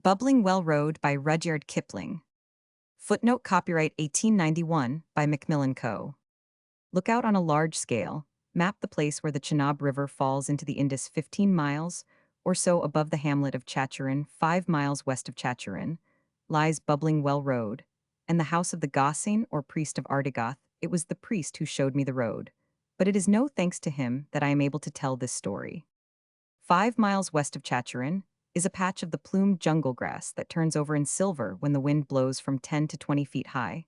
Bubbling Well Road by Rudyard Kipling. Footnote copyright 1891 by Macmillan Co. Look out on a large scale. Map the place where the Chenab River falls into the Indus 15 miles or so above the hamlet of Chachurin, 5 miles west of Chachurin, lies Bubbling Well Road, and the house of the Gossain or priest of Ardigoth. It was the priest who showed me the road. But it is no thanks to him that I am able to tell this story. 5 miles west of Chachurin is a patch of the plumed jungle grass that turns over in silver when the wind blows from 10 to 20 feet high,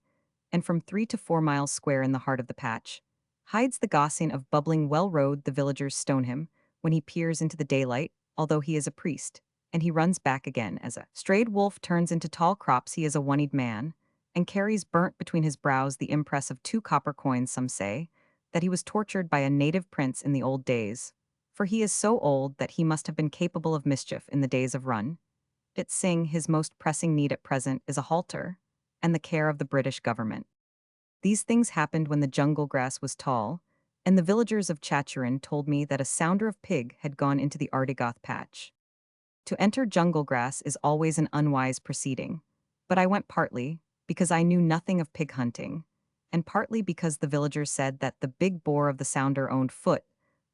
and from 3 to 4 miles square in the heart of the patch hides the Gossain of Bubbling Well Road. The villagers stone him when he peers into the daylight, although he is a priest, and he runs back again as a strayed wolf turns into tall crops. He is a one-eyed man, and carries burnt between his brows the impress of 2 copper coins. Some say that he was tortured by a native prince in the old days, for he is so old that he must have been capable of mischief in the days of Run. It Singh, his most pressing need at present is a halter, and the care of the British government. These things happened when the jungle grass was tall, and the villagers of Chachurin told me that a sounder of pig had gone into the Ardigoth patch. To enter jungle grass is always an unwise proceeding, but I went partly because I knew nothing of pig hunting, and partly because the villagers said that the big boar of the sounder owned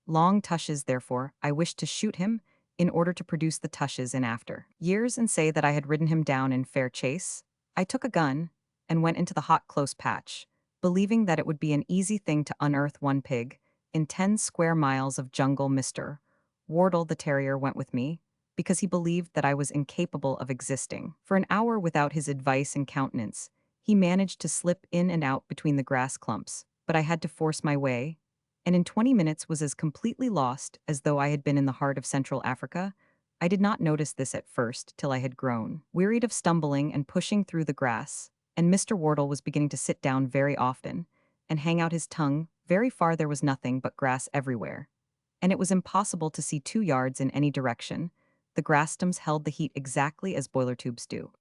long tushes. Therefore, I wished to shoot him in order to produce the tushes in after years and say that I had ridden him down in fair chase. I took a gun and went into the hot close patch, believing that it would be an easy thing to unearth one pig in 10 square miles of jungle. Mr. Wardle the terrier went with me, because he believed that I was incapable of existing. For an hour without his advice and countenance, he managed to slip in and out between the grass clumps, but I had to force my way, and in 20 minutes was as completely lost as though I had been in the heart of Central Africa. I did not notice this at first till I had grown wearied of stumbling and pushing through the grass, and Mr. Wardle was beginning to sit down very often and hang out his tongue. Very far there was nothing but grass everywhere, and it was impossible to see 2 yards in any direction. The grass stems held the heat exactly as boiler tubes do.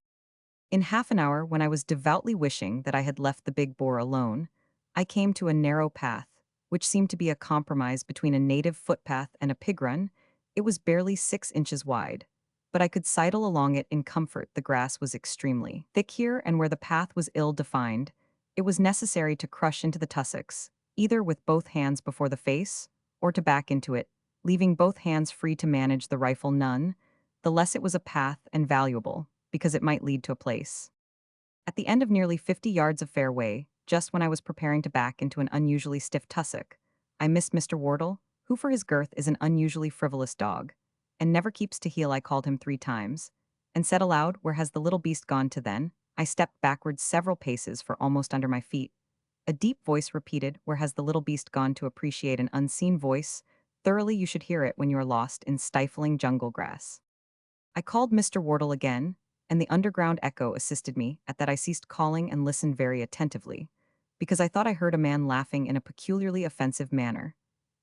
In half an hour, when I was devoutly wishing that I had left the big boar alone, I came to a narrow path, which seemed to be a compromise between a native footpath and a pig run. It was barely 6 inches wide, but I could sidle along it in comfort. The grass was extremely thick here, and where the path was ill-defined, it was necessary to crush into the tussocks, either with both hands before the face, or to back into it, leaving both hands free to manage the rifle. None the less it was a path and valuable, because it might lead to a place. At the end of nearly 50 yards of fairway, just when I was preparing to back into an unusually stiff tussock, I missed Mr. Wardle, who for his girth is an unusually frivolous dog, and never keeps to heel. I called him 3 times, and said aloud, "Where has the little beast gone to?" Then I stepped backwards several paces for almost under my feet. A deep voice repeated, "Where has the little beast gone?" To appreciate an unseen voice thoroughly, you should hear it when you are lost in stifling jungle grass. I called Mr. Wardle again, and the underground echo assisted me. At that I ceased calling and listened very attentively, because I thought I heard a man laughing in a peculiarly offensive manner.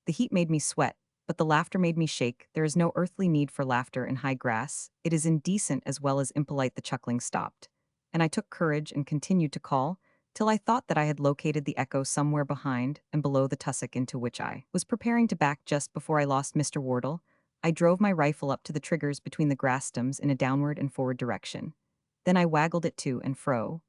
The heat made me sweat, but the laughter made me shake. There is no earthly need for laughter in high grass. It is indecent as well as impolite. The chuckling stopped, and I took courage and continued to call, till I thought that I had located the echo somewhere behind and below the tussock into which I was preparing to back. Just before I lost Mr. Wardle, I drove my rifle up to the triggers between the grass stems in a downward and forward direction. Then I waggled it to and fro,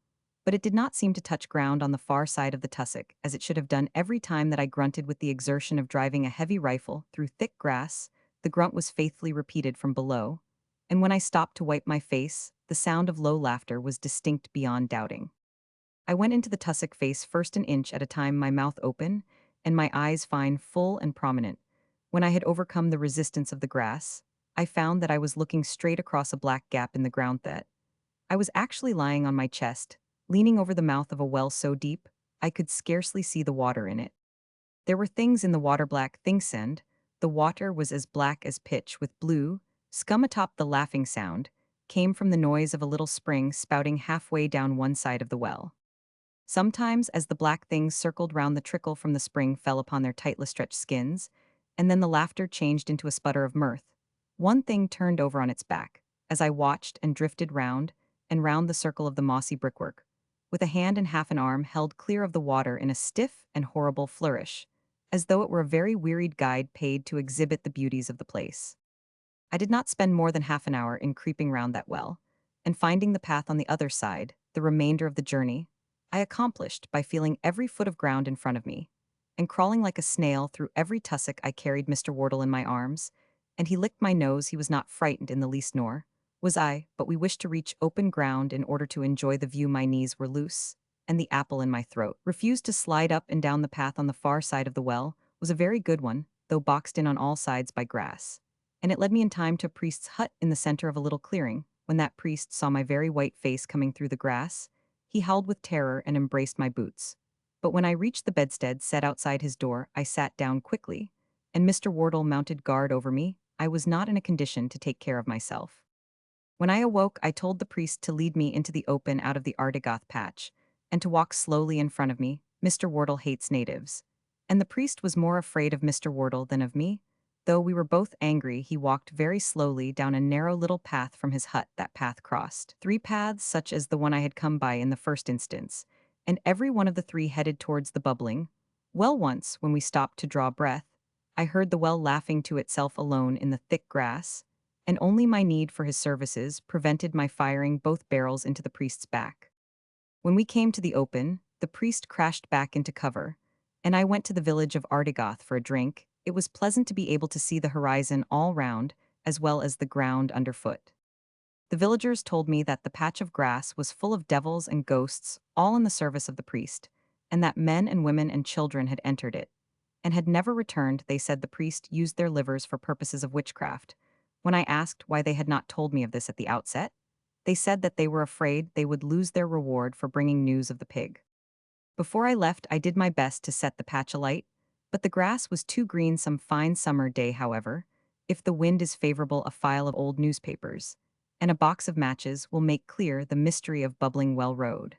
but it did not seem to touch ground on the far side of the tussock, as it should have done. Every time that I grunted with the exertion of driving a heavy rifle through thick grass, the grunt was faithfully repeated from below, and when I stopped to wipe my face, the sound of low laughter was distinct beyond doubting. I went into the tussock face first an inch at a time, my mouth open, and my eyes fine, full, and prominent. When I had overcome the resistance of the grass, I found that I was looking straight across a black gap in the ground, that I was actually lying on my chest, leaning over the mouth of a well so deep, I could scarcely see the water in it. There were things in the water, black things, and the water was as black as pitch, with blue scum atop. The laughing sound came from the noise of a little spring spouting halfway down one side of the well. Sometimes, as the black things circled round, the trickle from the spring fell upon their tightly stretched skins, and then the laughter changed into a sputter of mirth. One thing turned over on its back, as I watched, and drifted round and round the circle of the mossy brickwork, with a hand and half an arm held clear of the water in a stiff and horrible flourish, as though it were a very wearied guide paid to exhibit the beauties of the place. I did not spend more than half an hour in creeping round that well, and finding the path on the other side, the remainder of the journey, I accomplished by feeling every foot of ground in front of me, and crawling like a snail through every tussock. I carried Mr. Wardle in my arms, and he licked my nose. He was not frightened in the least, nor was I, but we wished to reach open ground in order to enjoy the view. My knees were loose, and the apple in my throat refused to slide up and down. The path on the far side of the well was a very good one, though boxed in on all sides by grass, and it led me in time to a priest's hut in the center of a little clearing. When that priest saw my very white face coming through the grass, he howled with terror and embraced my boots. But when I reached the bedstead set outside his door, I sat down quickly, and Mr. Wardle mounted guard over me. I was not in a condition to take care of myself. When I awoke, I told the priest to lead me into the open out of the Ardigoth patch, and to walk slowly in front of me. Mr. Wardle hates natives. And the priest was more afraid of Mr. Wardle than of me. Though we were both angry, he walked very slowly down a narrow little path from his hut. That path crossed 3 paths such as the one I had come by in the first instance, and every one of the 3 headed towards the bubbling well. Once, when we stopped to draw breath, I heard the well laughing to itself alone in the thick grass, and only my need for his services prevented my firing both barrels into the priest's back. When we came to the open, the priest crashed back into cover, and I went to the village of Ardigoth for a drink. It was pleasant to be able to see the horizon all round, as well as the ground underfoot. The villagers told me that the patch of grass was full of devils and ghosts, all in the service of the priest, and that men and women and children had entered it, and had never returned. They said the priest used their livers for purposes of witchcraft. When I asked why they had not told me of this at the outset, they said that they were afraid they would lose their reward for bringing news of the pig. Before I left, I did my best to set the patch alight, but the grass was too green. Some fine summer day, however, if the wind is favorable, a file of old newspapers and a box of matches will make clear the mystery of Bubbling Well Road.